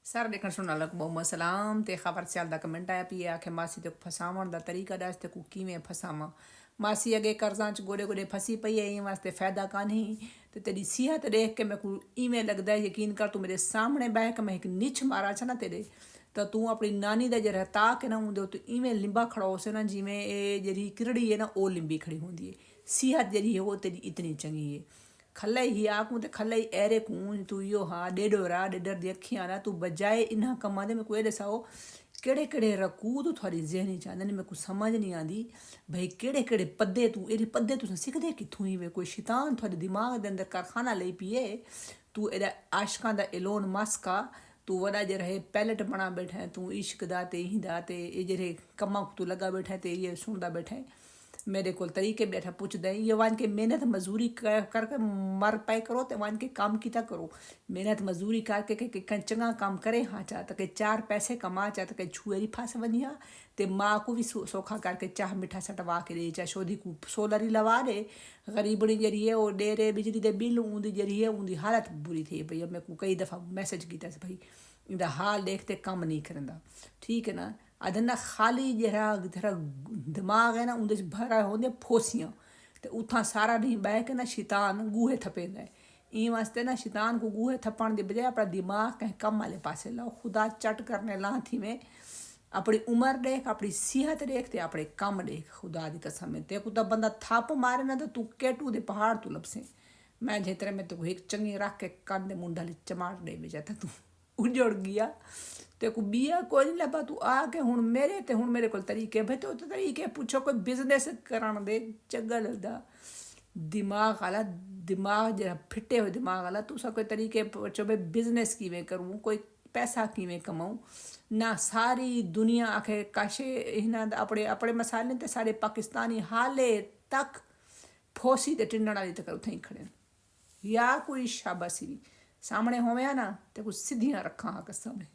सारा देखण सुनण वाला बहुत सलाम ते खबर सियाल दा कमेंट आया पिया आखे मासी ते फसावण दा तरीका दस ते को किवें फसावां। मासी अगे कर्जा च गोडे गोडे फसी पई है, इन वास्ते फायदा कान्ही ते तेरी सेहत देख के मेरे को इवें लगदा है यकीन कर तू मेरे सामने बह के मैं एक निछ मारा छ ना तेरे तो तू अपनी नानी का जरा ताक है ना उनके उत्ते इवें लिंबा खड़ा हो से ना जिमें ये जी किरड़ी है ना वो लिंबी खड़ी होंगी है। सेहत जी है वो तेरी इतनी चंगी है। खल्ले ही आकूँ तो खल्ले ही ऐरे कूं तू यो हाँ डेडो रा डेडर दी अखियां ना तू बजाए इन्हां कम्मां दे। मेरे को ये दसाओ केड़े केड़े रकू तू थोड़ी जहनी चाहते ने मेरे को समझ नहीं आती भाई केड़े केड़े पद्दे तू ये पद्दे तुस सिखदे कित्थों ही वे कोई शैतान थोड़े दिमाग दे अंदर कारखाना ले पिए तू एदा आशकां दा एलोन मस्क आ तू वड़ा जे रहे पैलेट बना बैठा है तू इश्क दा ते हिंदा ते ये जेरे कम्मां तू लगा बैठा है ते ये सुनदा बैठा है। मेरे को तरीके बैठा पुछदा ये वन के मेहनत मजदूरी करके मर पाए करो तो वन के काम किता करो मेहनत मजदूरी करके के चंगा काम करे हाँ चाह तो के चार पैसे कमा चाह तो के छुएरी फंस वनिया ते माँ को भी सौखा करके चाह मिठा सटवा के दे चाहे शोधी को सोलर ही लवा दे। गरीबड़ी जरी है वो डेरे बिजली दे बिल उनकी जरी है उनकी हालत बुरी थी भई मैं को कई दफ़ा मैसेज किया भाई इनका हाल देखते कम नहीं करता ठीक है ना। अदना खाली जरा दिमाग है ना उनके भरा होंगे फोसियां तो उथा सारा नहीं बह के ना शैतान गूहे थपेंदा है। इन वास्ते ना शैतान को गूहे थप्पण के बजाय अपना दिमाग कहीं कम वाले पासे लाओ खुदा चट करने ला थी में अपनी उम्र देख अपनी सेहत देख ते अपने कम देख खुदा की कसम है ते तो बंदा थप मारे ना तो तू केटू दे पहाड़ तू लपसे मैं जितने में तू एक चंगी रख के कंधे मुंडा चमाट दे बेचा तू उजड़ गया ते को बिया कोई नहीं लभा तू आके हुण मेरे ते हुण मेरे को तरीके भाई तो तरीके पूछो कोई बिजनेस करन दे चंगा लगदा दिमाग आला दिमाग जरा फिटे हुए दिमाग आला तू सब कोई तरीके पूछो भाई बिजनेस किवें करूँ कोई पैसा किवें कमाऊँ ना सारी दुनिया आखे काशे इन्हां अपने अपने मसाले ते सारे पाकिस्तानी हाले तक फोसी ते टिंडण वाली तक उत्थे ही खड़े या कोई शाबाशी सामने होवे ना ते कुछ सीधियां रखा कसम है।